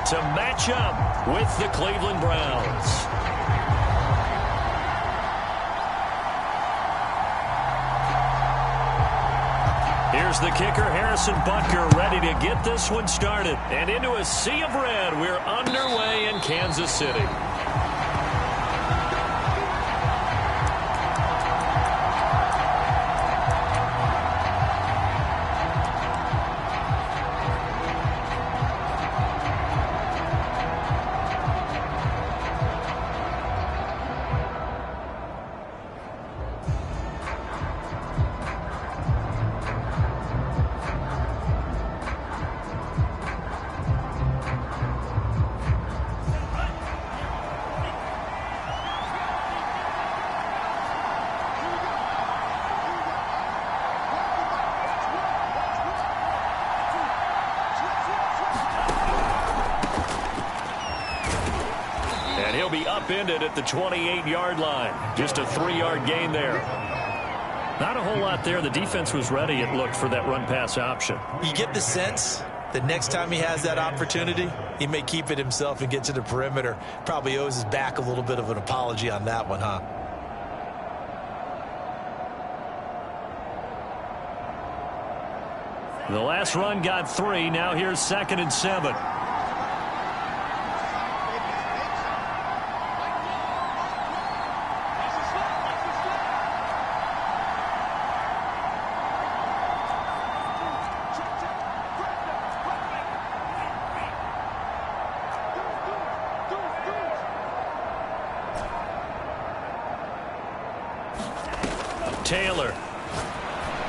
to match up with the Cleveland Browns. Here's the kicker, Harrison Butker, ready to get this one started. And into a sea of red, we're underway in Kansas City. He'll be upended at the 28-yard line. Just a 3-yard gain there. Not a whole lot there. The defense was ready, it looked, for that run-pass option. You get the sense that next time he has that opportunity, he may keep it himself and get to the perimeter. Probably owes his back a little bit of an apology on that one, huh? The last run got 3. Now here's 2nd and 7. Taylor.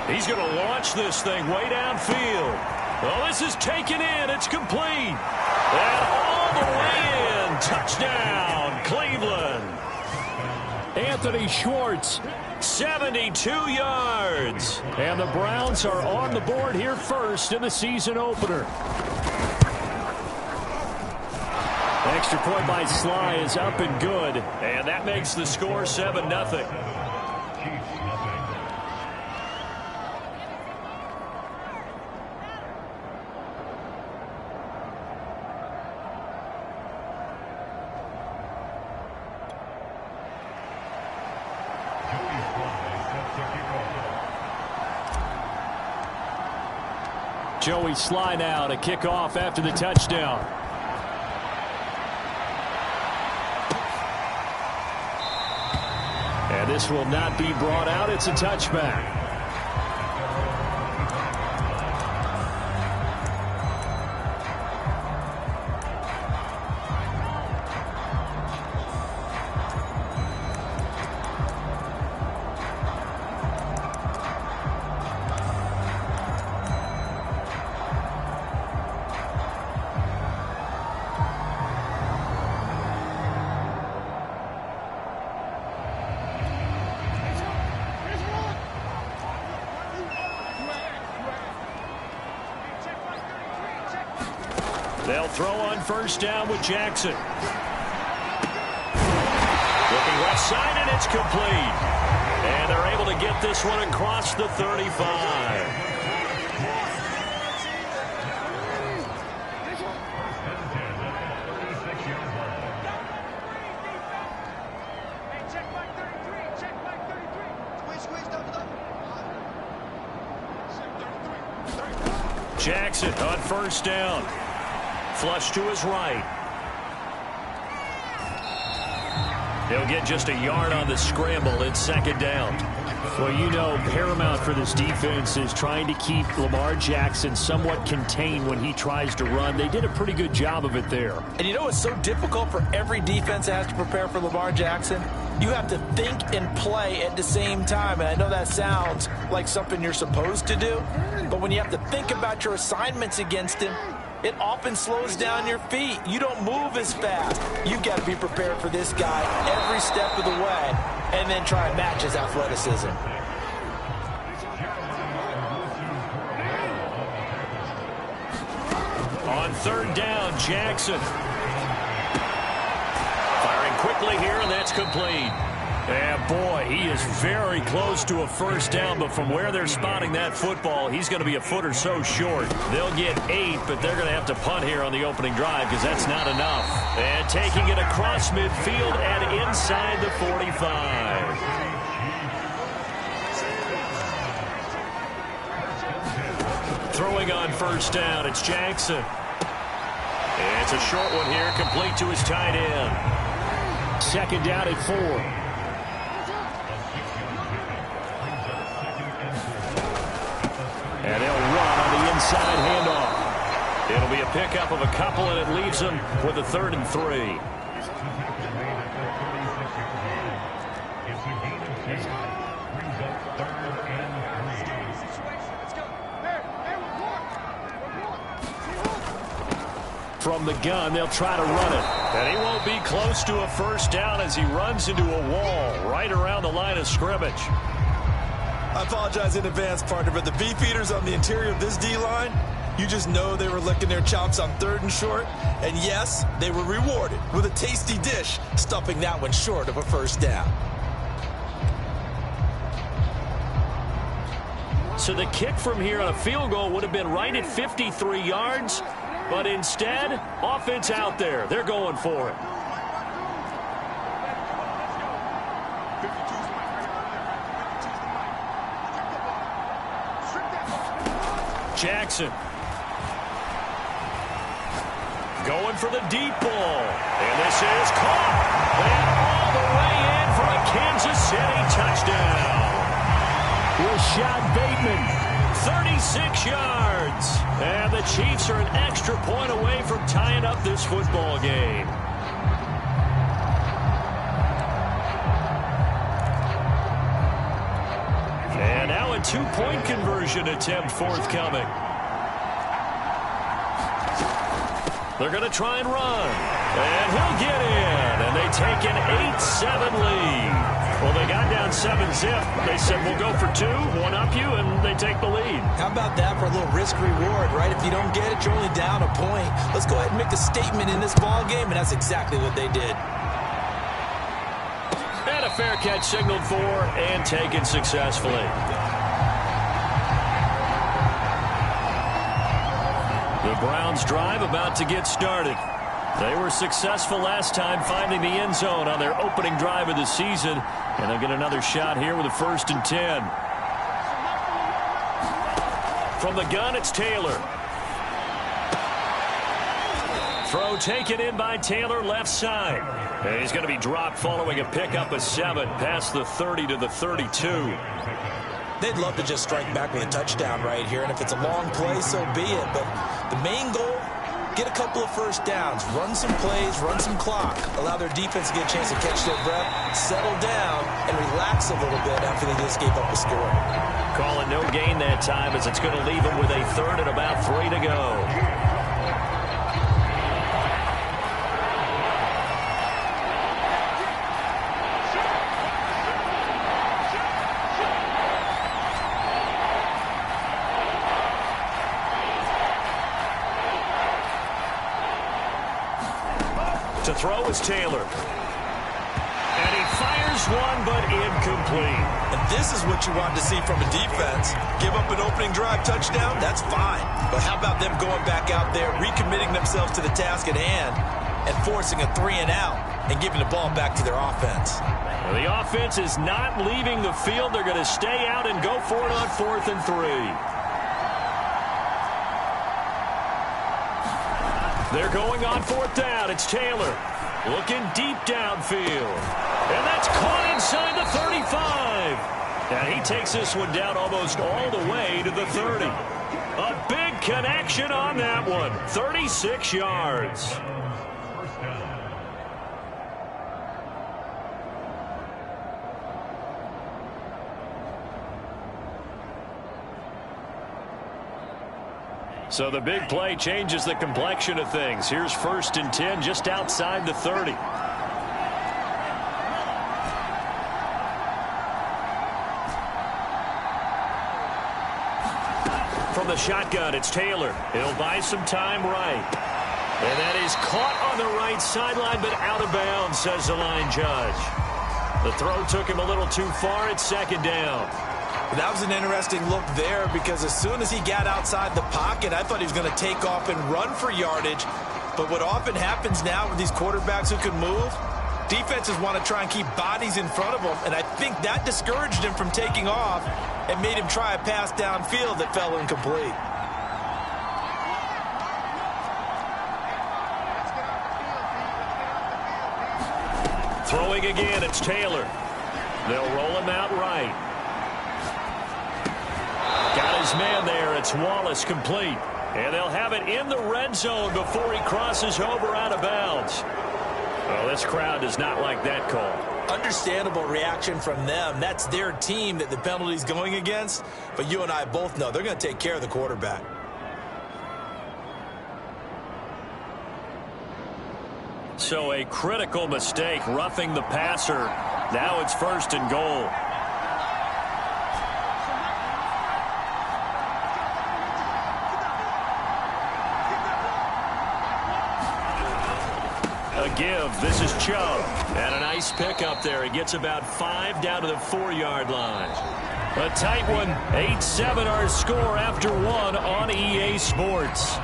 He's going to launch this thing way downfield. Oh, this is taken in. It's complete. And all the way in. Touchdown, Cleveland. Anthony Schwartz, 72 yards. And the Browns are on the board here first in the season opener. Extra point by Sly is up and good. And that makes the score 7-0. Joey Sly now to kick off after the touchdown. And this will not be brought out. It's a touchback. They'll throw on first down with Jackson. Looking left side, and it's complete. And they're able to get this one across the 35. Jackson on first down. Flush to his right. He'll get just a yard on the scramble. It's 2nd down. Well, you know, paramount for this defense is trying to keep Lamar Jackson somewhat contained when he tries to run. They did a pretty good job of it there. And you know it's so difficult for every defense that has to prepare for Lamar Jackson? You have to think and play at the same time. And I know that sounds like something you're supposed to do. But when you have to think about your assignments against him, it often slows down your feet. You don't move as fast. You've got to be prepared for this guy every step of the way and then try and match his athleticism. On 3rd down, Jackson. Firing quickly here, and that's complete. And boy, he is very close to a first down, but from where they're spotting that football, he's going to be a foot or so short. They'll get 8, but they're going to have to punt here on the opening drive because that's not enough. And taking it across midfield and inside the 45. Throwing on first down, it's Jackson. It's a short one here, complete to his tight end. Second down at 4. And they'll run on the inside handoff. It'll be a pickup of a couple, and it leaves them with a 3rd and 3. From the gun, they'll try to run it. And he won't be close to a first down as he runs into a wall right around the line of scrimmage. I apologize in advance, partner, but the beefeaters on the interior of this D-line, you just know they were licking their chops on 3rd and short. And yes, they were rewarded with a tasty dish, stuffing that one short of a first down. So the kick from here on a field goal would have been right at 53 yards. But instead, offense out there. They're going for it. Jackson. Going for the deep ball. And this is caught. And all the way in for a Kansas City touchdown. Rashad Bateman. 36 yards. And the Chiefs are an extra point away from tying up this football game. And now a 2-point conversion attempt forthcoming. They're going to try and run. And he'll get in. And they take an 8-7 lead. Well, they got down 7-zip. They said, we'll go for 2, one up you, and they take the lead. How about that for a little risk-reward, right? If you don't get it, you're only down a point. Let's go ahead and make a statement in this ball game, and that's exactly what they did. And a fair catch signaled for and taken successfully. The Browns drive about to get started. They were successful last time finding the end zone on their opening drive of the season. And they'll get another shot here with a 1st and 10. From the gun, it's Taylor. Throw taken in by Taylor, left side. And he's going to be dropped following a pickup of 7 past the 30 to the 32. They'd love to just strike back with a touchdown right here. And if it's a long play, so be it. But the main goal, get a couple of first downs, run some plays, run some clock, allow their defense to get a chance to catch their breath, settle down, and relax a little bit after they just gave up a score. Calling no gain that time as it's going to leave them with a 3rd and about 3 to go. To throw is Taylor. And he fires one, but incomplete. And this is what you want to see from a defense. Give up an opening drive touchdown, that's fine. But how about them going back out there, recommitting themselves to the task at hand, and forcing a 3-and-out, and giving the ball back to their offense? Well, the offense is not leaving the field. They're going to stay out and go for it on 4th and 3. They're going on 4th down. It's Taylor looking deep downfield. And that's caught inside the 35. And he takes this one down almost all the way to the 30. A big connection on that one. 36 yards. So the big play changes the complexion of things. Here's 1st and 10 just outside the 30. From the shotgun, it's Taylor. He'll buy some time right. And that is caught on the right sideline, but out of bounds, says the line judge. The throw took him a little too far. It's second down. That was an interesting look there because as soon as he got outside the pocket, I thought he was going to take off and run for yardage. But what often happens now with these quarterbacks who can move, defenses want to try and keep bodies in front of them, and I think that discouraged him from taking off and made him try a pass downfield that fell incomplete. Throwing again, it's Taylor. They'll roll him out right. Got his man there. It's Wallace complete. And they'll have it in the red zone before he crosses over out of bounds. Well, this crowd does not like that call. Understandable reaction from them. That's their team that the penalty's going against. But you and I both know they're going to take care of the quarterback. So a critical mistake, roughing the passer. Now it's first and goal. A give. This is Chubb. And a nice pickup there. He gets about 5 down to the 4-yard line. A tight one. 8-7 our score after 1 on EA Sports.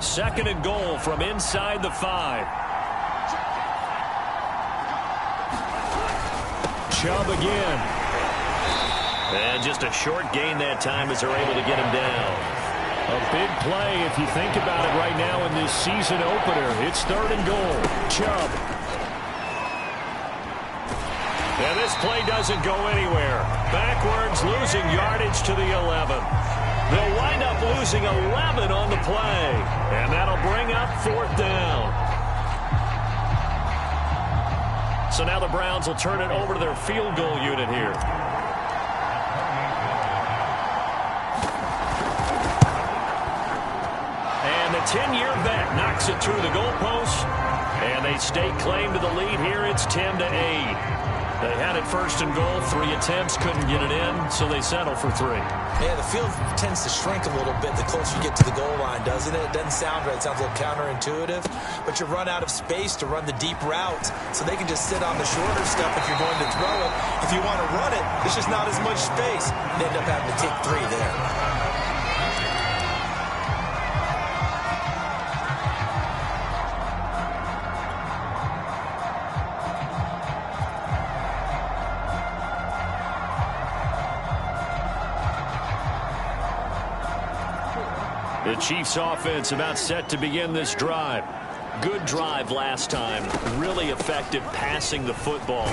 Second and goal from inside the 5. Chubb again. And just a short gain that time as they're able to get him down. A big play if you think about it right now in this season opener. It's third and goal. Chubb. And this play doesn't go anywhere. Backwards, losing yardage to the 11. They'll wind up losing 11 on the play. And that'll bring up 4th down. So now the Browns will turn it over to their field goal unit here. And the 10-year vet knocks it through the goalpost. And they stake claim to the lead here. It's 10-8. They had it first and goal. 3 attempts, couldn't get it in, so they settle for 3. Yeah, the field tends to shrink a little bit the closer you get to the goal line, doesn't it? It doesn't sound right. It sounds a little counterintuitive. But you run out of space to run the deep route, so they can just sit on the shorter stuff if you're going to throw it. If you want to run it, there's just not as much space. They end up having to take 3 there. The Chiefs offense about set to begin this drive. Good drive last time. Really effective passing the football.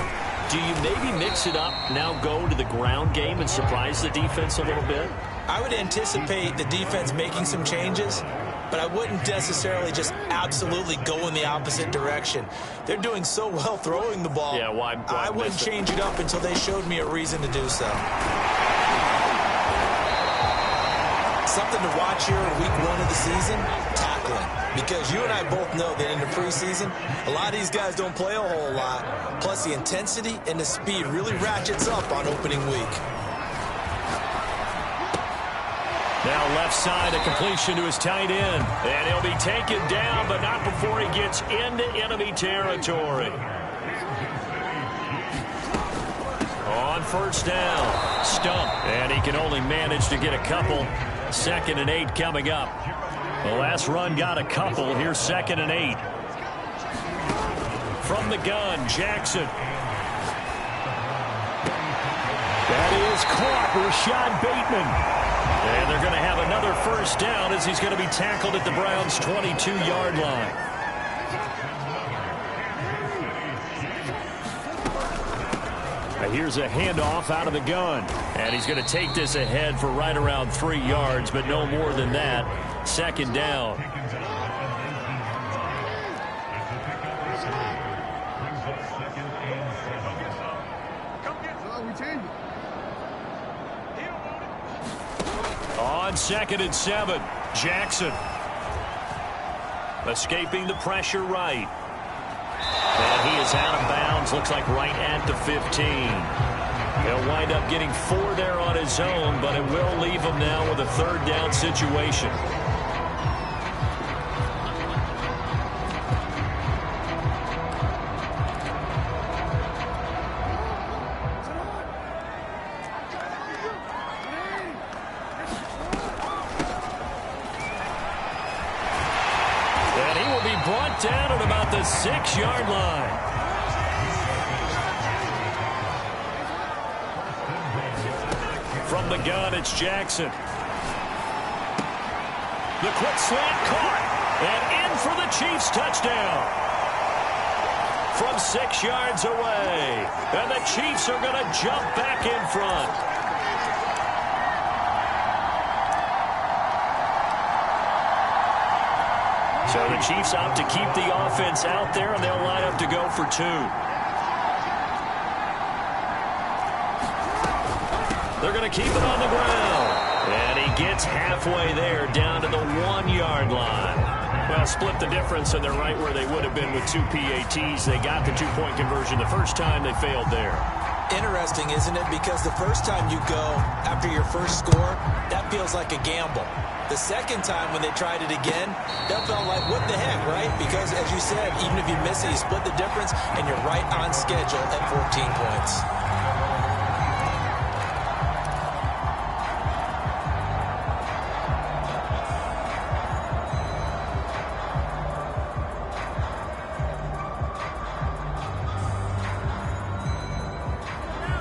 Do you maybe mix it up, now go to the ground game and surprise the defense a little bit? I would anticipate the defense making some changes, but I wouldn't necessarily just absolutely go in the opposite direction. They're doing so well throwing the ball. Yeah, why I wouldn't change it up until they showed me a reason to do so. Something to watch here in week 1 of the season, tackling. Because you and I both know that in the preseason, a lot of these guys don't play a whole lot. Plus, the intensity and the speed really ratchets up on opening week. Now left side, a completion to his tight end. And he'll be taken down, but not before he gets into enemy territory. On first down, Stump. And he can only manage to get a couple. 2nd and 8 coming up. The last run got a couple. Here's 2nd and 8. From the gun, Jackson. That is caught. Rashad Bateman. And they're going to have another first down as he's going to be tackled at the Browns' 22-yard line. Here's a handoff out of the gun. And he's going to take this ahead for right around 3 yards, but no more than that. 2nd down. 2nd and 7. Jackson. Escaping the pressure right. And he is out of bounds. Looks like right at the 15. He'll wind up getting 4 there on his own, but it will leave him now with a 3rd down situation. Brought down at about the 6-yard line. From the gun, it's Jackson. The quick slant caught. And in for the Chiefs touchdown. From 6 yards away. And the Chiefs are going to jump back in front. So the Chiefs opt to keep the offense out there, and they'll line up to go for 2. They're going to keep it on the ground. And he gets halfway there, down to the 1-yard line. Well, split the difference, and they're right where they would have been with 2 PATs. They got the 2-point conversion the first time. They failed there. Interesting, isn't it? Because the first time you go after your first score, that feels like a gamble. The second time when they tried it again, that felt like, what the heck, right? Because, as you said, even if you miss it, you split the difference, and you're right on schedule at 14 points.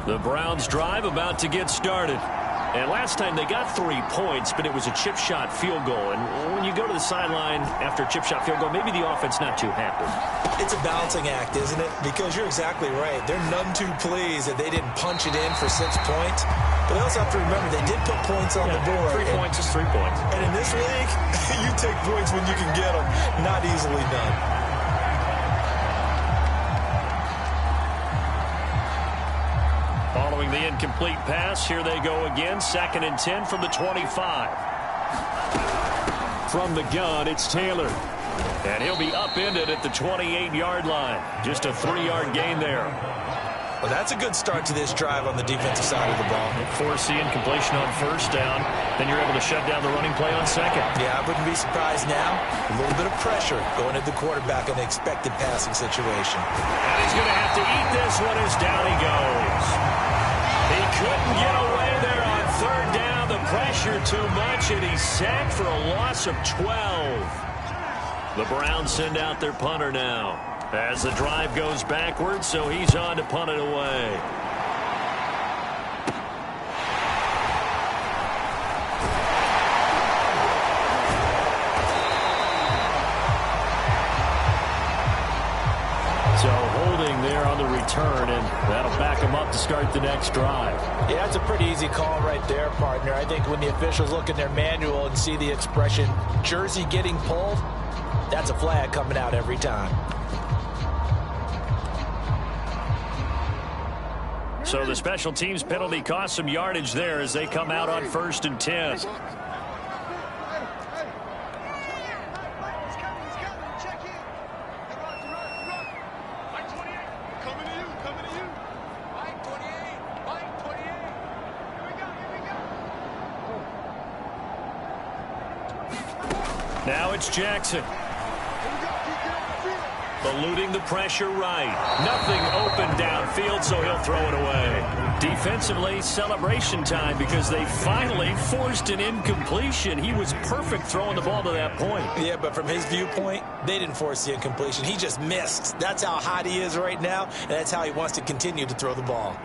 The Browns drive about to get started. And last time they got 3 points, but it was a chip shot field goal. And when you go to the sideline after a chip shot field goal, maybe the offense not too happy. It's a balancing act, isn't it? Because you're exactly right. They're none too pleased that they didn't punch it in for 6 points. But they also have to remember they did put points on the board. 3 points is 3 points. And in this league, you take points when you can get them. Not easily done. Following the incomplete pass, here they go again. 2nd and 10 from the 25. From the gun, it's Taylor. And he'll be upended at the 28-yard line. Just a 3-yard gain there. Well, that's a good start to this drive on the defensive side of the ball. Force the incompletion on 1st down. Then you're able to shut down the running play on 2nd. Yeah, I wouldn't be surprised now. A little bit of pressure going at the quarterback in the expected passing situation. And he's going to have to eat this one as down he goes. He couldn't get away there on 3rd down. The pressure too much, and he's sacked for a loss of 12. The Browns send out their punter now as the drive goes backwards, so he's on to punt it away. So holding there on the return, and that'll back him up to start the next drive. Yeah, that's a pretty easy call right there, partner. I think when the officials look in their manual and see the expression jersey getting pulled, that's a flag coming out every time. So the special teams penalty cost some yardage there as they come out on 1st and 10. Now it's Jackson. Eluding the pressure right. Nothing open downfield, so he'll throw it away. Defensively, celebration time because they finally forced an incompletion. He was perfect throwing the ball to that point. Yeah, but from his viewpoint, they didn't force the incompletion. He just missed. That's how hot he is right now, and that's how he wants to continue to throw the ball.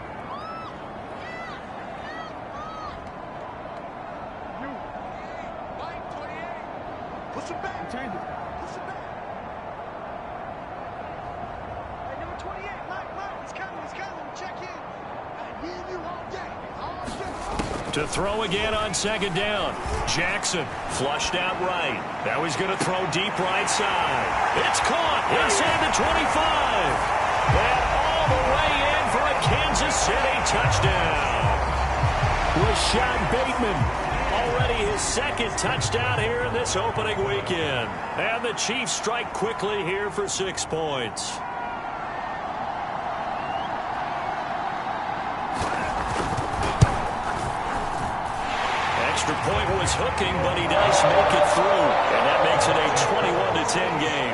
To throw again on 2nd down. Jackson flushed out right. Now he's going to throw deep right side. It's caught inside the 25. And all the way in for a Kansas City touchdown. Rashad Bateman Already his second touchdown here in this opening weekend. And the Chiefs strike quickly here for 6 points. Extra point was hooking, but he does make it through. And that makes it a 21-10 game.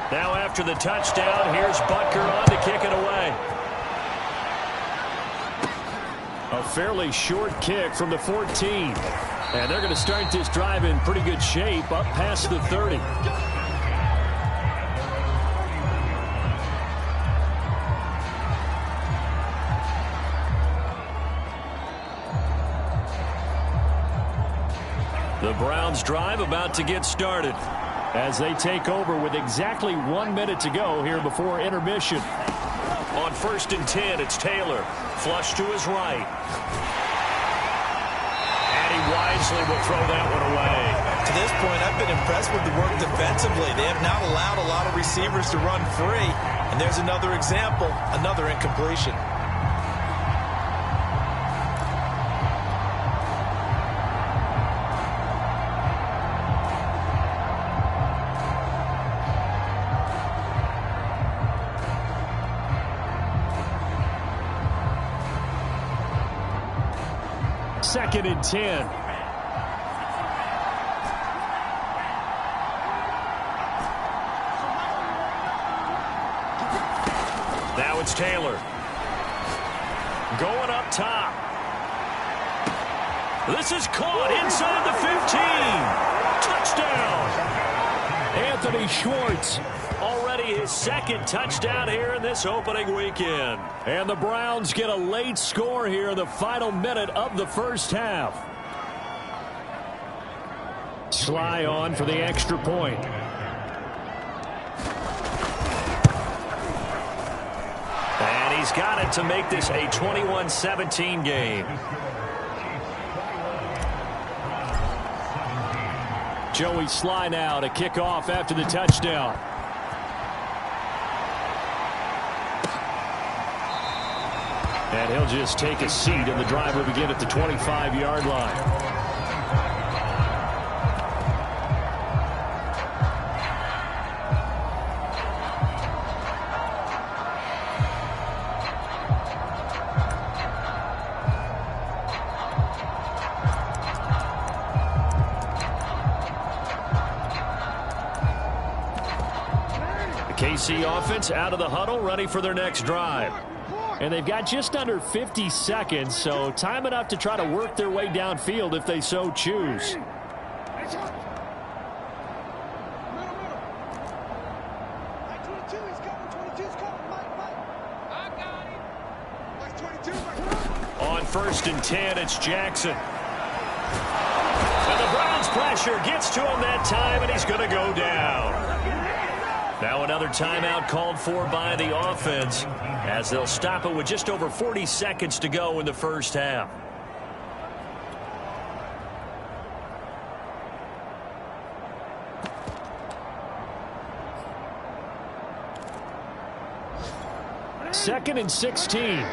Now after the touchdown, here's Butker on to kick it away. A fairly short kick from the 14. And they're going to start this drive in pretty good shape up past the 30. The Browns drive about to get started as they take over with exactly 1 minute to go here before intermission. On 1st and 10, it's Taylor. Flush to his right. And he wisely will throw that one away. To this point, I've been impressed with the work defensively. They have not allowed a lot of receivers to run free. And there's another example, another incompletion. Second and 10. Now it's Taylor. Going up top. This is caught inside the 15. Touchdown. Anthony Schwartz. Already his second touchdown here in this opening weekend. And the Browns get a late score here in the final minute of the first half. Sly on for the extra point. And he's got it to make this a 21-17 game. Joey Sly now to kick off after the touchdown. And he'll just take a seat, and the drive will begin at the 25-yard line. The KC offense out of the huddle, ready for their next drive. And they've got just under 50 seconds, so time enough to try to work their way downfield if they so choose. On 1st and 10, it's Jackson. And the Browns pressure gets to him that time, and he's going to go down. Now another timeout called for by the offense as they'll stop it with just over 40 seconds to go in the first half. Second and 16.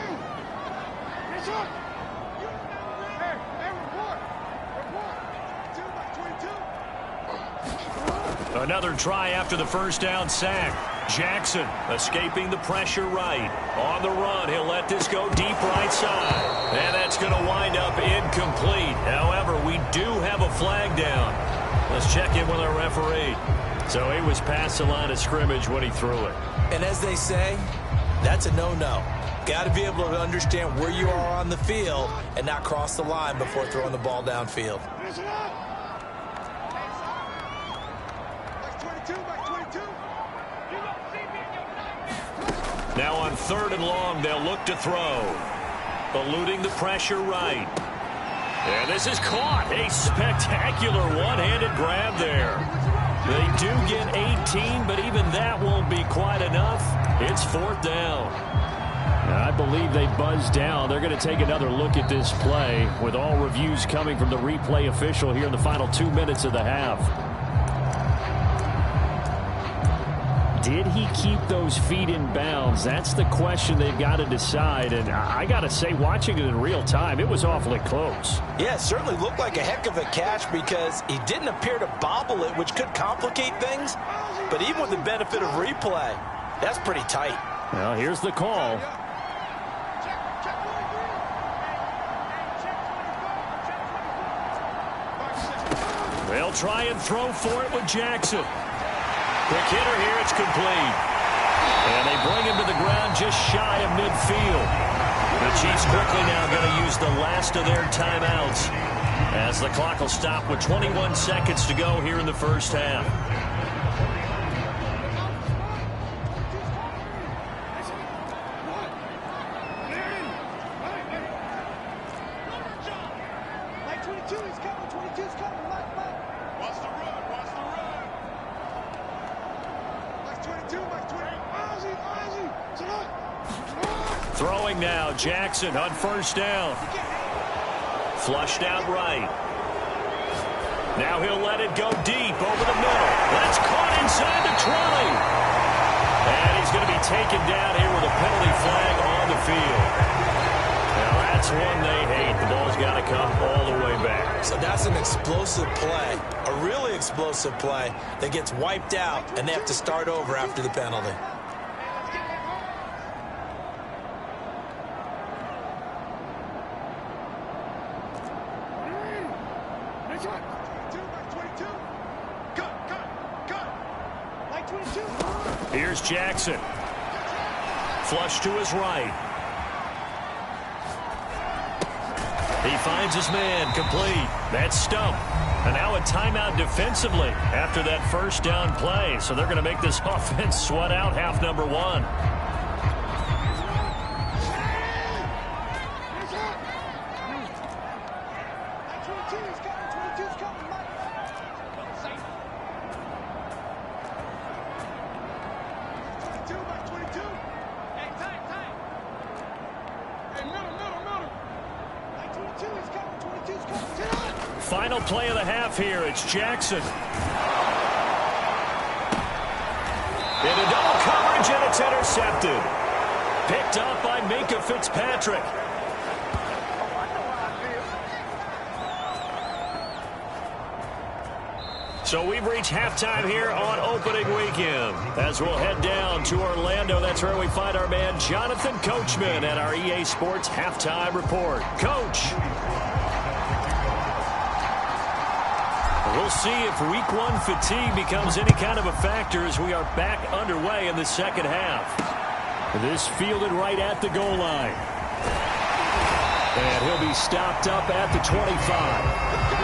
Another try after the first down sack. Jackson escaping the pressure right. On the run, he'll let this go deep right side. And that's going to wind up incomplete. However, we do have a flag down. Let's check in with our referee. So he was past the line of scrimmage when he threw it. And as they say, that's a no-no. Got to be able to understand where you are on the field and not cross the line before throwing the ball downfield. Now on 3rd and long, they'll look to throw. Eluding the pressure right. And this is caught. A spectacular one-handed grab there. They do get 18, but even that won't be quite enough. It's 4th down. I believe they buzzed down. They're going to take another look at this play with all reviews coming from the replay official here in the final 2 minutes of the half. Did he keep those feet in bounds? That's the question they've got to decide. And I got to say, watching it in real time, it was awfully close. Yeah, it certainly looked like a heck of a catch because he didn't appear to bobble it, which could complicate things. But even with the benefit of replay, that's pretty tight. Well, here's the call. They'll try and throw for it with Jackson. Quick hitter here, it's complete. And they bring him to the ground just shy of midfield. The Chiefs quickly now going to use the last of their timeouts as the clock will stop with 21 seconds to go here in the first half. Throwing now, Jackson on first down. Flushed out right. Now he'll let it go deep over the middle. That's caught inside the 20. And he's going to be taken down here with a penalty flag on the field. Now that's one they hate. The ball's got to come all the way back. So that's an explosive play, a really explosive play that gets wiped out, and they have to start over after the penalty. Here's Jackson. Flush to his right. He finds his man, complete. That's Stump. And now a timeout defensively after that first down play. So they're going to make this offense sweat out half number one. Final play of the half here. It's Jackson. Into double coverage, and it's intercepted. Picked up by Minkah Fitzpatrick. So we've reached halftime here on opening weekend. As we'll head down to Orlando, that's where we find our man Jonathan Coachman at our EA Sports Halftime Report. Coach. We'll see if week one fatigue becomes any kind of a factor as we are back underway in the second half. This fielded right at the goal line. And he'll be stopped up at the 25.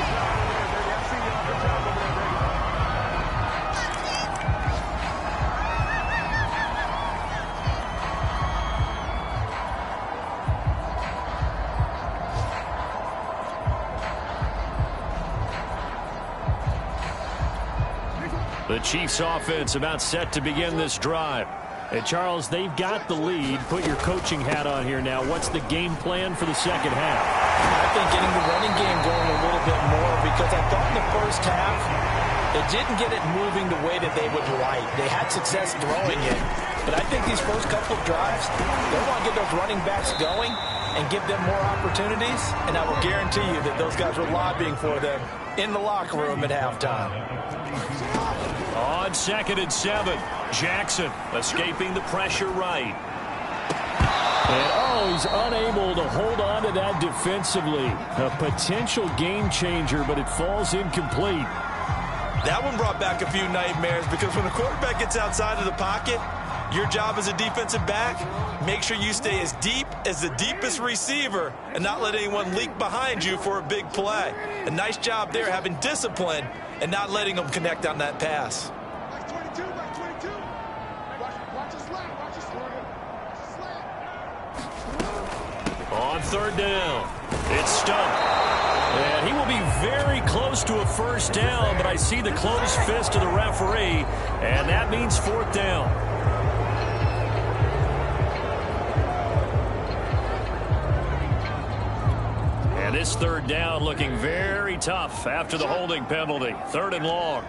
The Chiefs offense about set to begin this drive. And Charles, they've got the lead. Put your coaching hat on here now. What's the game plan for the second half? I think getting the running game going a little bit more, because I thought in the first half it didn't get it moving the way that they would like. They had success throwing it. But I think these first couple of drives, they want to get those running backs going and give them more opportunities. And I will guarantee you that those guys were lobbying for them in the locker room at halftime. On 2nd and 7, Jackson escaping the pressure right. And he's unable to hold on to that defensively. A potential game changer, but it falls incomplete. That one brought back a few nightmares, because when a quarterback gets outside of the pocket, your job as a defensive back, make sure you stay as deep as the deepest receiver and not let anyone leak behind you for a big play. A nice job there, having discipline and not letting them connect on that pass. On 3rd down, it's Stump. And he will be very close to a first down, but I see the closed fist of the referee, and that means 4th down. And this 3rd down looking very tough after the holding penalty. 3rd and long.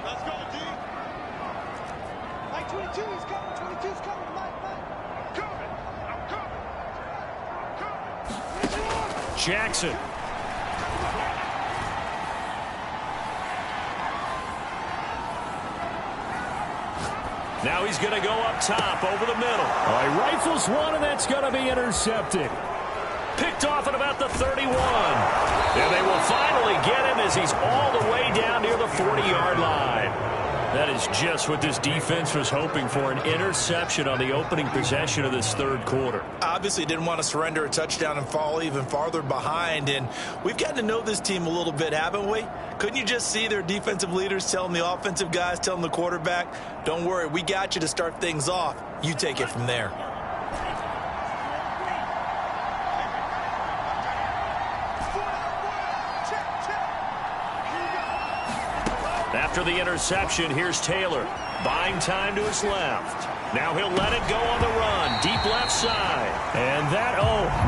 Let's go, D. Jackson. Now he's going to go up top over the middle. He rifles one, and that's going to be intercepted. Picked off at about the 31. And they will finally get him as he's all the way down near the 40-yard line. That is just what this defense was hoping for, an interception on the opening possession of this third quarter. Obviously didn't want to surrender a touchdown and fall even farther behind. And we've gotten to know this team a little bit, haven't we? Couldn't you just see their defensive leaders telling the offensive guys, telling the quarterback, don't worry, we got you to start things off. You take it from there. After the interception, here's Taylor. Buying time to his left. Now he'll let it go on the run. Deep left side. And that,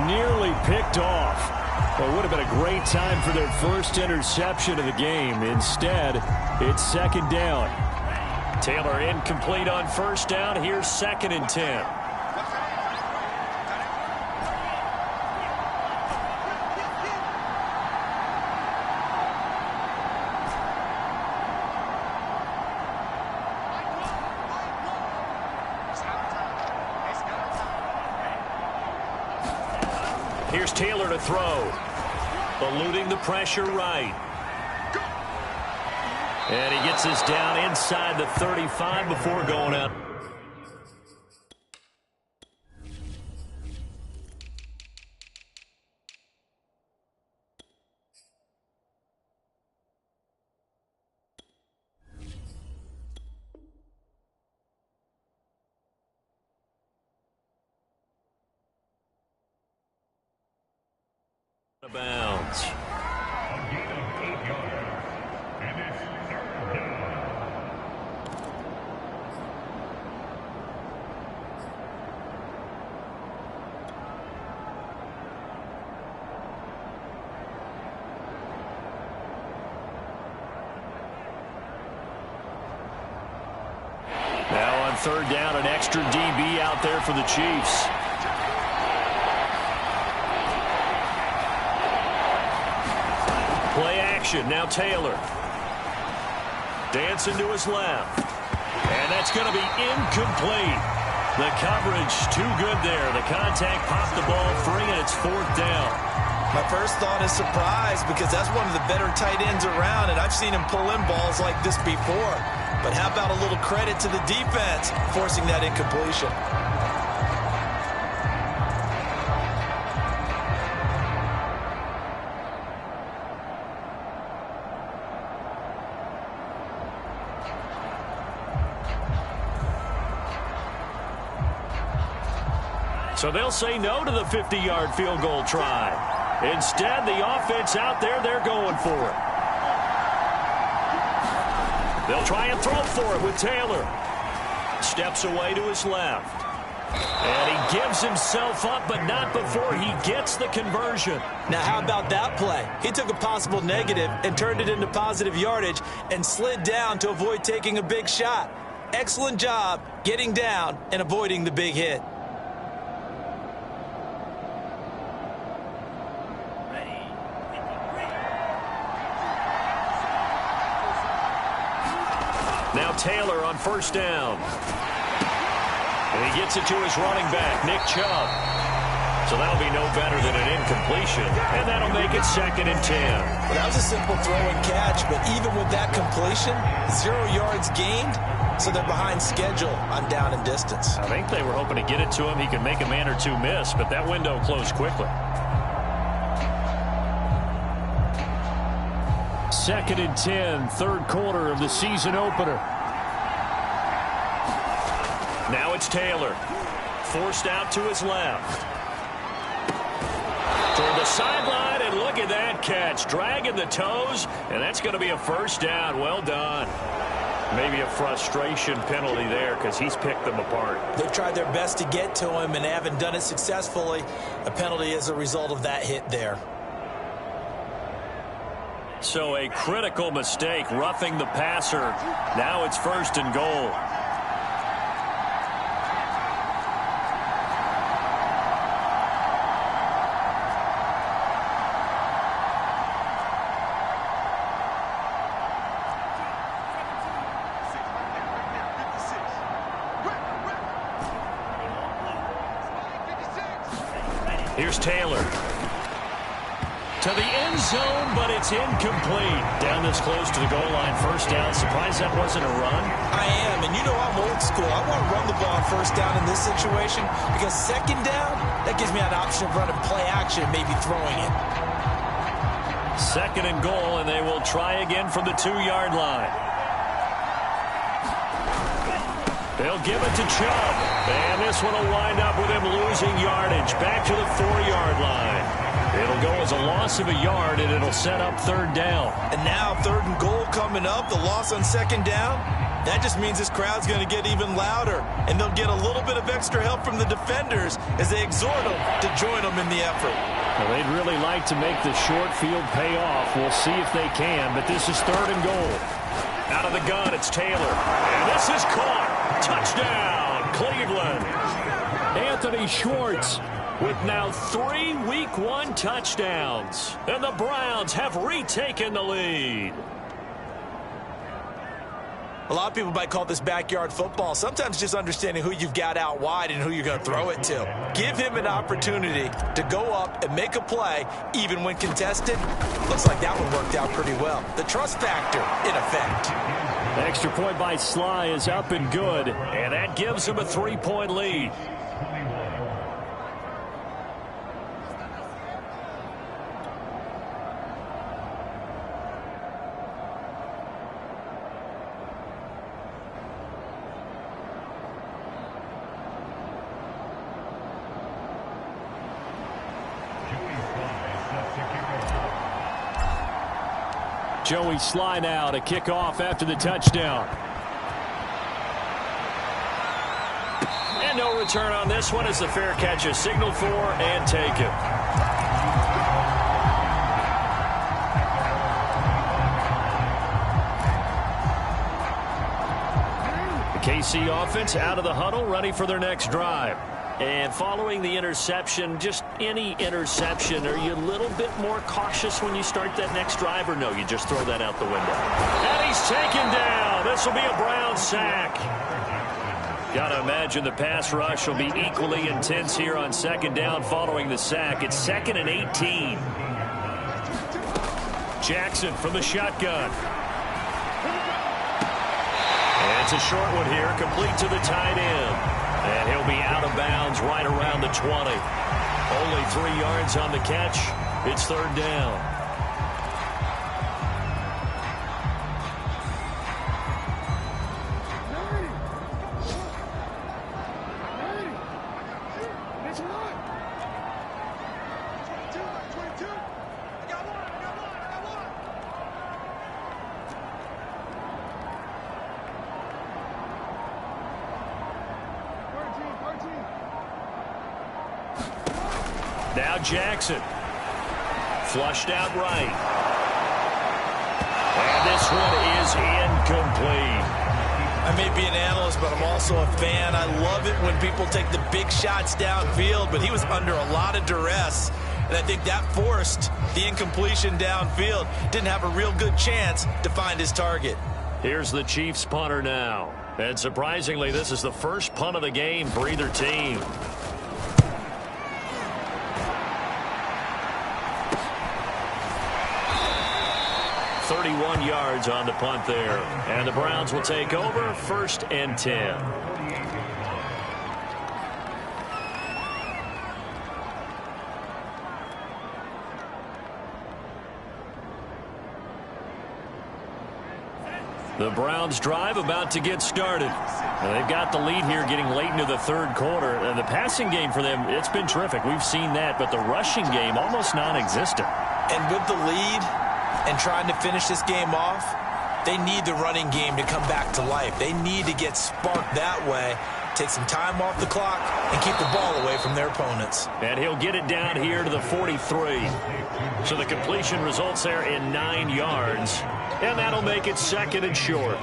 nearly picked off. Well, it would have been a great time for their first interception of the game. Instead, it's second down. Taylor incomplete on first down. Here's 2nd and 10. Here's Taylor to throw. Eluding the pressure right. And he gets us down inside the 35 before going out. Bounds. Now on third down, an extra DB out there for the Chiefs. Play action. Now Taylor. Dancing to his left. And that's going to be incomplete. The coverage too good there. The contact popped the ball free, and it's 4th down. My first thought is surprise because that's one of the better tight ends around, and I've seen him pull in balls like this before. But how about a little credit to the defense forcing that incompletion? So they'll say no to the 50-yard field goal try. Instead, the offense out there, they're going for it. They'll try and throw for it with Taylor. Steps away to his left. And he gives himself up, but not before he gets the conversion. Now, how about that play? He took a possible negative and turned it into positive yardage and slid down to avoid taking a big shot. Excellent job getting down and avoiding the big hit. Now Taylor on first down. And he gets it to his running back, Nick Chubb. So that'll be no better than an incompletion. And that'll make it 2nd and 10. Well, that was a simple throw and catch, but even with that completion, 0 yards gained, so they're behind schedule on down and distance. I think they were hoping to get it to him. He could make a man or two miss, but that window closed quickly. 2nd and 10, third quarter of the season opener. Now it's Taylor. Forced out to his left. Toward the sideline, and look at that catch. Dragging the toes, and that's going to be a first down. Well done. Maybe a frustration penalty there because he's picked them apart. They've tried their best to get to him and haven't done it successfully. A penalty as a result of that hit there. So a critical mistake, roughing the passer. Now it's 1st and goal. Here's Taylor. To the end zone, but it's incomplete. Down this close to the goal line, first down. Surprised that wasn't a run? I am, and you know I'm old school. I want to run the ball on first down in this situation because second down, that gives me an option of running play action and maybe throwing it. Second and goal, and they will try again from the 2-yard line. They'll give it to Chubb, and this one will wind up with him losing yardage back to the 4-yard line. It'll go as a loss of a yard, and it'll set up third down. And now third and goal coming up, the loss on second down. That just means this crowd's going to get even louder, and they'll get a little bit of extra help from the defenders as they exhort them to join them in the effort. Well, they'd really like to make the short field pay off. We'll see if they can, but this is third and goal. Out of the gun, it's Taylor. And this is caught. Touchdown, Cleveland. Anthony Schwartz with now 3 Week 1 touchdowns. And the Browns have retaken the lead. A lot of people might call this backyard football. Sometimes just understanding who you've got out wide and who you're going to throw it to. Give him an opportunity to go up and make a play, even when contested. Looks like that one worked out pretty well. The trust factor in effect. The extra point by Sly is up and good. And that gives him a 3-point lead. Joey Sly now to kick off after the touchdown. And no return on this one as the fair catch is signaled for and taken. The KC offense out of the huddle, ready for their next drive. And following the interception, just any interception, are you a little bit more cautious when you start that next drive, or no, you just throw that out the window? And he's taken down. This will be a Brown sack. Got to imagine the pass rush will be equally intense here on second down following the sack. It's 2nd and 18. Jackson from the shotgun. And it's a short one here, complete to the tight end. And he'll be out of bounds right around the 20. Only 3 yards on the catch. It's third down. Now Jackson. Flushed out right. And this one is incomplete. I may be an analyst, but I'm also a fan. I love it when people take the big shots downfield, but he was under a lot of duress. And I think that forced the incompletion downfield. Didn't have a real good chance to find his target. Here's the Chiefs punter now. And surprisingly, this is the first punt of the game for either team. 31 yards on the punt there. And the Browns will take over 1st and 10. The Browns drive about to get started. And they've got the lead here getting late into the third quarter. And the passing game for them, it's been terrific. We've seen that. But the rushing game, almost non-existent. And with the lead and trying to finish this game off, they need the running game to come back to life. They need to get sparked that way, take some time off the clock, and keep the ball away from their opponents. And he'll get it down here to the 43. So the completion results there in 9 yards. And that'll make it 2nd and short.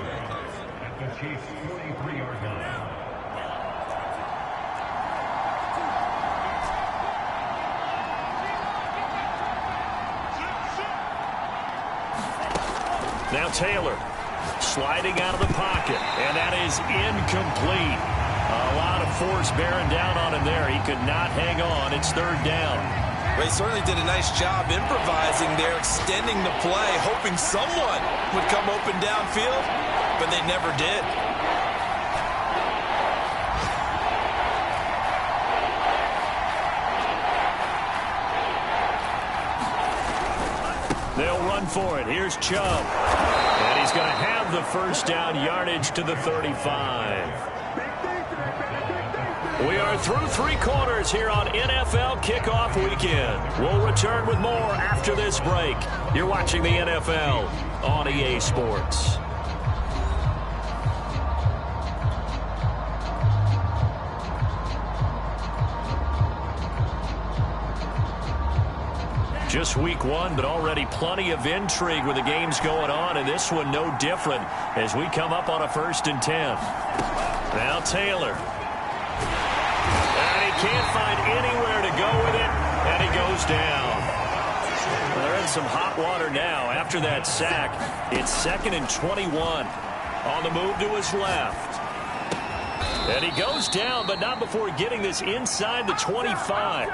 Now Taylor sliding out of the pocket, and that is incomplete. A lot of force bearing down on him there. He could not hang on. It's third down. They certainly did a nice job improvising there, extending the play, hoping someone would come open downfield, but they never did. They'll run for it. Here's Chubb. And he's going to have the first down yardage to the 35. We are through three quarters here on NFL Kickoff Weekend. We'll return with more after this break. You're watching the NFL on EA Sports. Just week one, but already plenty of intrigue with the games going on, and this one no different as we come up on a 1st and 10. Now Taylor. And he can't find anywhere to go with it, and he goes down. Well, they're in some hot water now after that sack. It's 2nd and 21. On the move to his left. And he goes down, but not before getting this inside the 25.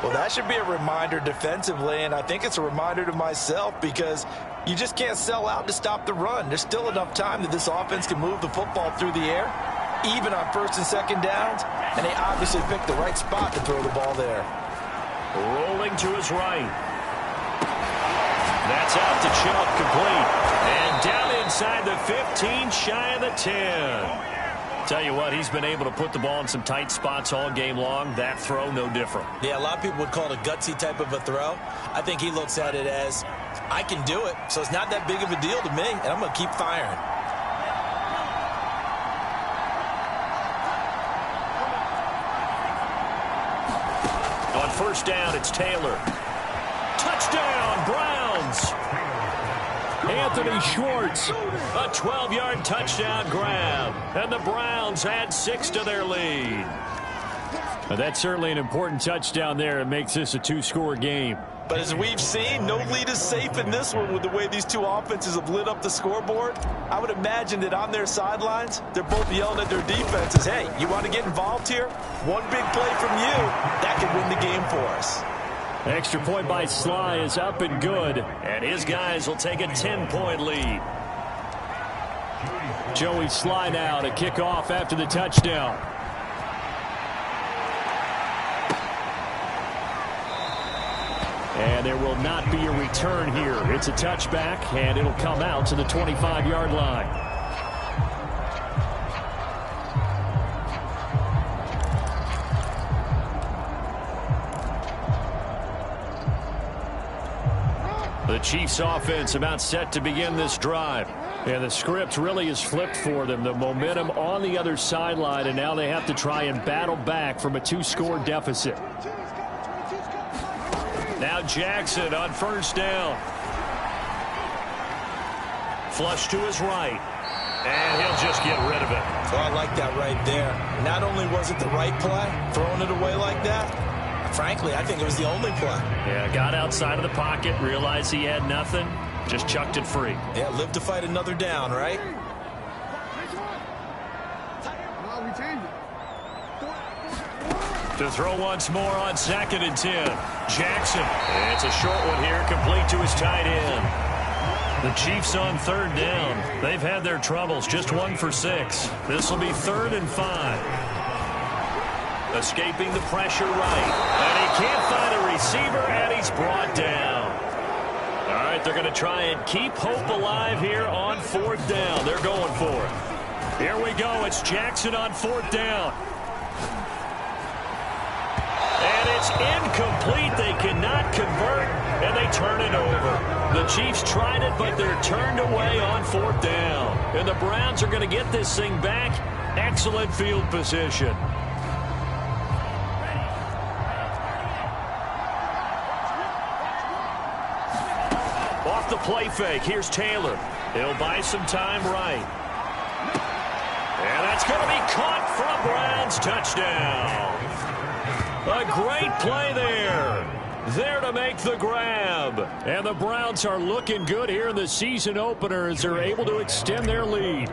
Well, that should be a reminder defensively, and I think it's a reminder to myself because you just can't sell out to stop the run. There's still enough time that this offense can move the football through the air, even on 1st and 2nd downs, and they obviously picked the right spot to throw the ball there. Rolling to his right. That's out to Chubb, complete. And down inside the 15, shy of the 10. Tell you what, he's been able to put the ball in some tight spots all game long. That throw, no different. Yeah, a lot of people would call it a gutsy type of a throw. I think he looks at it as, I can do it, so it's not that big of a deal to me, and I'm going to keep firing. On 1st down, it's Taylor. Touchdown, Browns! Anthony Schwartz, a 12-yard touchdown grab. And the Browns add 6 to their lead. Well, that's certainly an important touchdown there. It makes this a 2-score game. But as we've seen, no lead is safe in this one with the way these two offenses have lit up the scoreboard. I would imagine that on their sidelines, they're both yelling at their defenses, hey, you want to get involved here? One big play from you, that could win the game for us. Extra point by Sly is up and good. And his guys will take a 10-point lead. Joey Sly now to kick off after the touchdown. And there will not be a return here. It's a touchback, and it'll come out to the 25-yard line. The Chiefs offense about set to begin this drive. And the script really is flipped for them. The momentum on the other sideline, and now they have to try and battle back from a 2-score deficit. Now Jackson on 1st down. Flush to his right. And he'll just get rid of it. Oh, I like that right there. Not only was it the right play, throwing it away like that, frankly, I think it was the only play. Yeah, got outside of the pocket, realized he had nothing, just chucked it free. Yeah, live to fight another down, right? To throw once more on 2nd and 10. Jackson. And it's a short one here, complete to his tight end. The Chiefs on 3rd down. They've had their troubles, just 1 for 6. This will be 3rd and 5. Escaping the pressure right. And he can't find a receiver, and he's brought down. All right, they're going to try and keep hope alive here on 4th down. They're going for it. Here we go. It's Jackson on 4th down. And it's incomplete. They cannot convert, and they turn it over. The Chiefs tried it, but they're turned away on 4th down. And the Browns are going to get this thing back. Excellent field position. Off the play fake, here's Taylor. He'll buy some time right. And that's going to be caught for a Browns touchdown. A great play there. There to make the grab. And the Browns are looking good here in the season opener as they're able to extend their lead.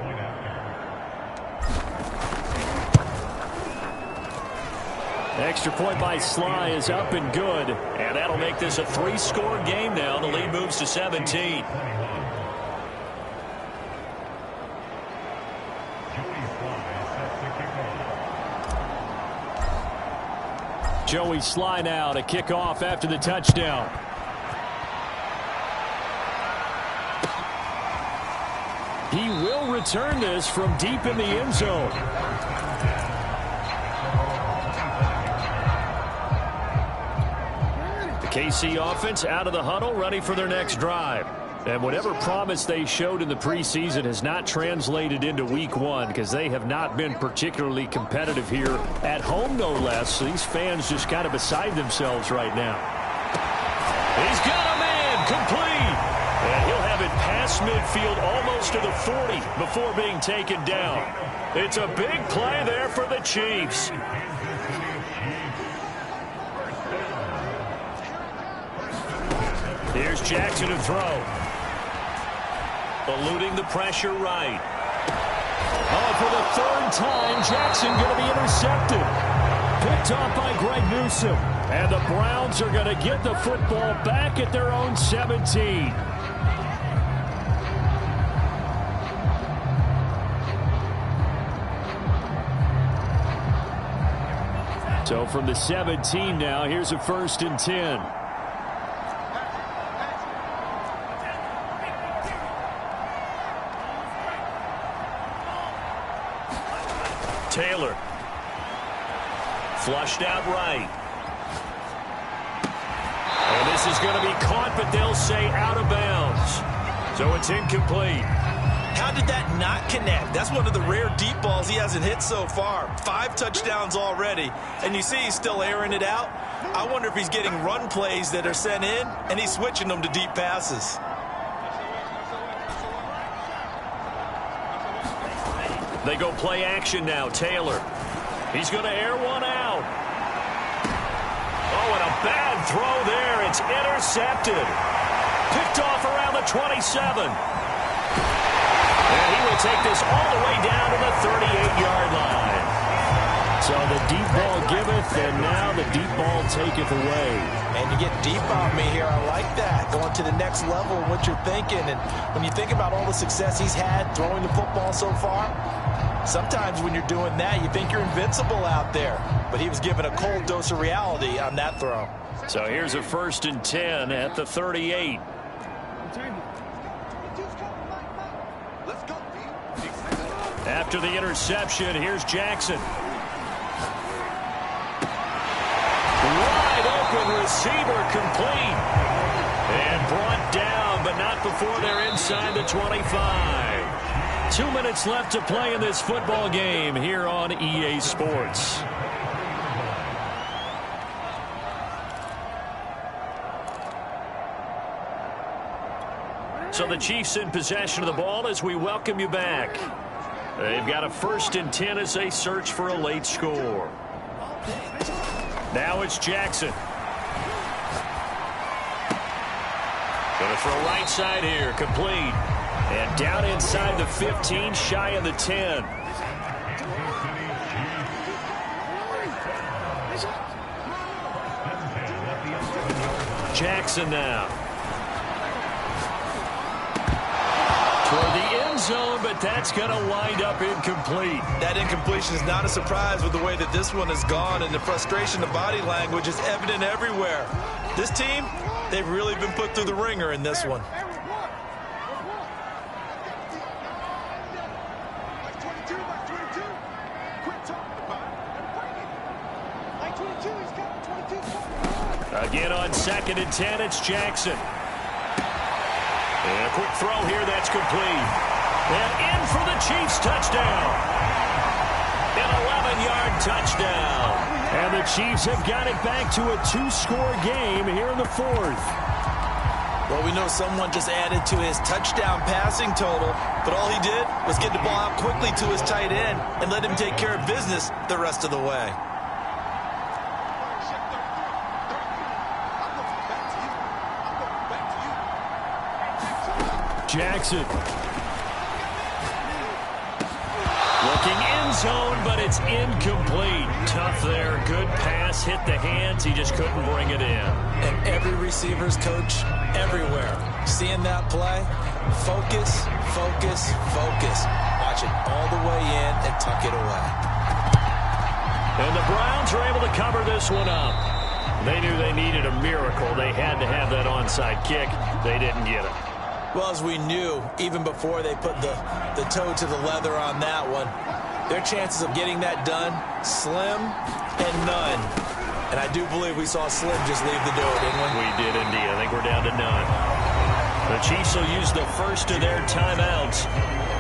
Extra point by Sly is up and good. And that'll make this a 3-score game now. The lead moves to 17. Joey Sly now to kick off after the touchdown. He will return this from deep in the end zone. The KC offense out of the huddle, ready for their next drive. And whatever promise they showed in the preseason has not translated into week one because they have not been particularly competitive here at home, no less. So these fans just kind of beside themselves right now. He's got a man complete. And he'll have it past midfield almost to the 40 before being taken down. It's a big play there for the Chiefs. Here's Jackson to throw. Eluding the pressure right. Oh, for the third time, Jackson going to be intercepted. Picked off by Greg Newsome. And the Browns are going to get the football back at their own 17. So from the 17 now, here's a 1st and 10. Taylor. Flushed out right. And this is going to be caught, but they'll say out of bounds. So it's incomplete. How did that not connect? That's one of the rare deep balls he hasn't hit so far. 5 touchdowns already, and you see he's still airing it out. I wonder if he's getting run plays that are sent in, and he's switching them to deep passes. They go play action now. Taylor. He's going to air one out. Oh, and a bad throw there. It's intercepted. Picked off around the 27. And he will take this all the way down to the 38-yard line. So the deep ball giveth, and now the deep ball taketh away. And you get deep on me here. I like that. Going to the next level of what you're thinking. And when you think about all the success he's had throwing the football so far, sometimes when you're doing that, you think you're invincible out there. But he was given a cold dose of reality on that throw. So here's a 1st and 10 at the 38. After the interception, here's Jackson. Wide open receiver complete. And brought down, but not before they're inside the 25. 2 minutes left to play in this football game here on EA Sports. So the Chiefs in possession of the ball as we welcome you back. They've got a 1st and 10 as they search for a late score. Now it's Jackson. Going to throw right side here, complete. And down inside the 15, shy of the 10. Jackson now. Toward the end zone, but that's going to wind up incomplete. That incompletion is not a surprise with the way that this one has gone, and the frustration, the body language is evident everywhere. This team, they've really been put through the ringer in this one. Again on 2nd and 10, it's Jackson. And a quick throw here, that's complete. And in for the Chiefs touchdown. An 11-yard touchdown. And the Chiefs have got it back to a 2-score game here in the 4th. Well, we know someone just added to his touchdown passing total, but all he did was get the ball out quickly to his tight end and let him take care of business the rest of the way. Jackson. Looking in end zone, but it's incomplete. Tough there. Good pass. Hit the hands. He just couldn't bring it in. And every receiver's coach everywhere. Seeing that play, focus, focus, focus. Watch it all the way in and tuck it away. And the Browns are able to cover this one up. They knew they needed a miracle. They had to have that onside kick. They didn't get it. Well, as we knew, even before they put the toe to the leather on that one, their chances of getting that done, slim and none. And I do believe we saw Slim just leave the door, didn't we? We did indeed. I think we're down to none. The Chiefs will use the first of their timeouts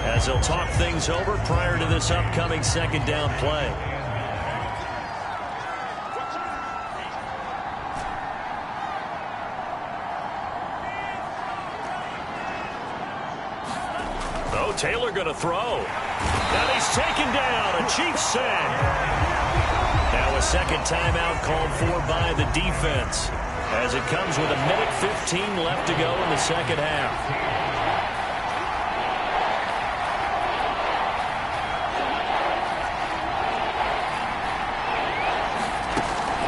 as they'll talk things over prior to this upcoming second down play. Taylor going to throw. And he's taken down. A Chiefs sack. Now a second timeout called for by the defense as it comes with 1:15 left to go in the second half.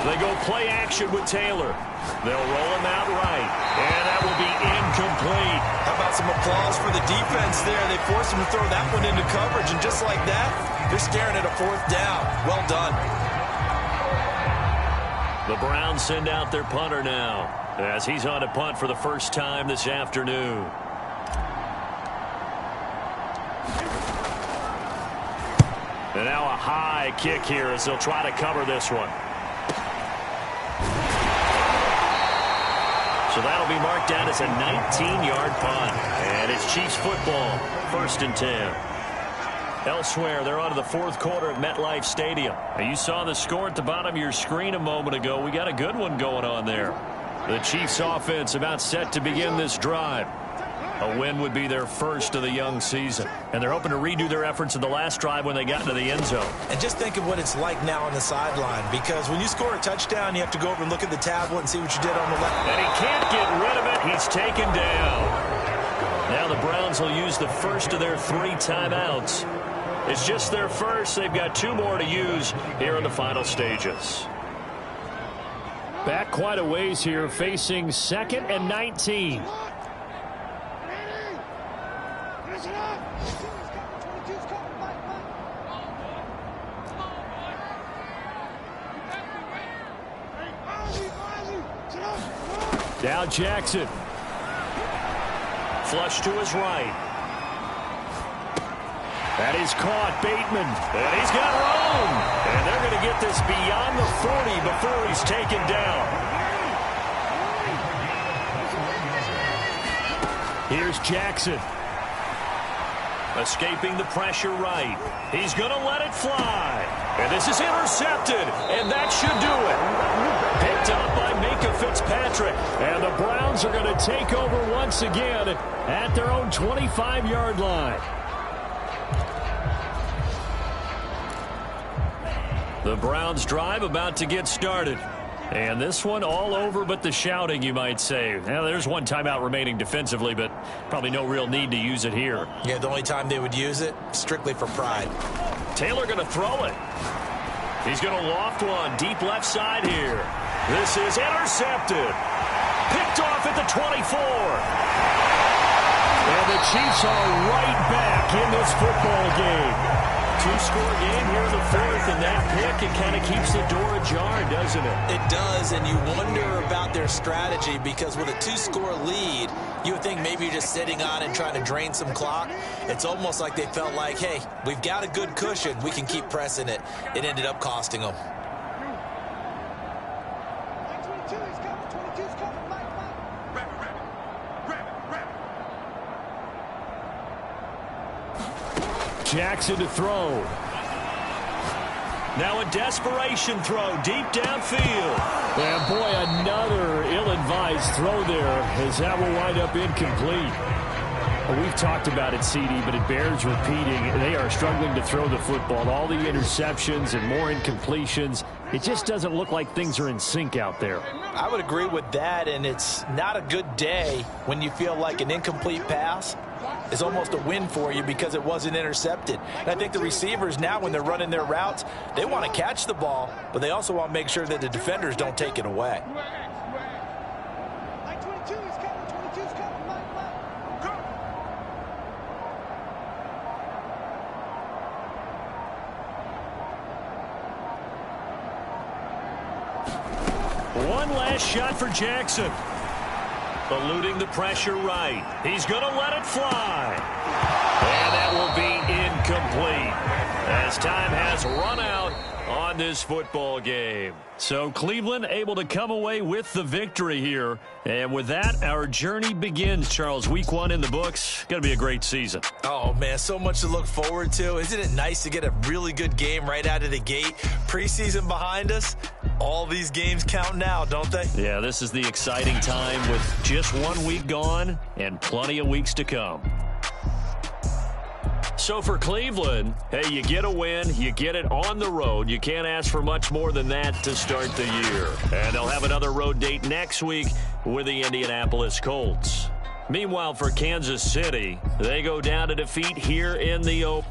They go play action with Taylor. They'll roll him out right. And that will be incomplete. How about some applause for the defense there? They forced him to throw that one into coverage, and just like that, they're staring at a fourth down. Well done. The Browns send out their punter now as he's on to punt for the first time this afternoon. And now a high kick here as they'll try to cover this one. So that'll be marked down as a 19-yard punt. And it's Chiefs football, 1st and 10. Elsewhere, they're on to the fourth quarter at MetLife Stadium. Now, you saw the score at the bottom of your screen a moment ago. We got a good one going on there. The Chiefs offense about set to begin this drive. A win would be their first of the young season. And they're hoping to redo their efforts in the last drive when they got into the end zone. And just think of what it's like now on the sideline, because when you score a touchdown, you have to go over and look at the tablet and see what you did on the left. And he can't get rid of it. He's taken down. Now the Browns will use the first of their 3 timeouts. It's just their first. They've got 2 more to use here in the final stages. Back quite a ways here, facing 2nd and 19. Now Jackson. Flush to his right. That is caught. Bateman. And he's got room. And they're going to get this beyond the 40 before he's taken down. Here's Jackson. Escaping the pressure right. He's going to let it fly. And this is intercepted. And that should do it. Picked up by Minkah Fitzpatrick. And the Browns are going to take over once again at their own 25-yard line. The Browns drive about to get started. And this one all over but the shouting, you might say. Now, there's one timeout remaining defensively, but probably no real need to use it here. Yeah, the only time they would use it, strictly for pride. Taylor going to throw it. He's going to loft one deep left side here. This is intercepted. Picked off at the 24. And the Chiefs are right back in this football game. 2-score game here in the fourth, and that pick, it kind of keeps the door ajar, doesn't it? It does, and you wonder about their strategy, because with a 2-score lead, you would think maybe you're just sitting on it and trying to drain some clock. It's almost like they felt like, hey, we've got a good cushion. We can keep pressing it. It ended up costing them. Jackson to throw. Now a desperation throw deep downfield. And boy, another ill-advised throw there as that will wind up incomplete. Well, we've talked about it, CD, but it bears repeating. They are struggling to throw the football. All the interceptions and more incompletions. It just doesn't look like things are in sync out there. I would agree with that, and it's not a good day when you feel like an incomplete pass is almost a win for you because it wasn't intercepted. And I think the receivers now, when they're running their routes, they want to catch the ball, but they also want to make sure that the defenders don't take it away. One last shot for Jackson. Eluding the pressure right. He's going to let it fly. And that will be incomplete as time has run out on this football game. So Cleveland able to come away with the victory here. And with that, our journey begins, Charles. Week 1 in the books. Going to be a great season. Oh, man, so much to look forward to. Isn't it nice to get a really good game right out of the gate? Preseason behind us. All these games count now, don't they? Yeah, this is the exciting time with just 1 week gone and plenty of weeks to come. So for Cleveland, hey, you get a win, you get it on the road. You can't ask for much more than that to start the year. And they'll have another road date next week with the Indianapolis Colts. Meanwhile, for Kansas City, they go down to defeat here in the open.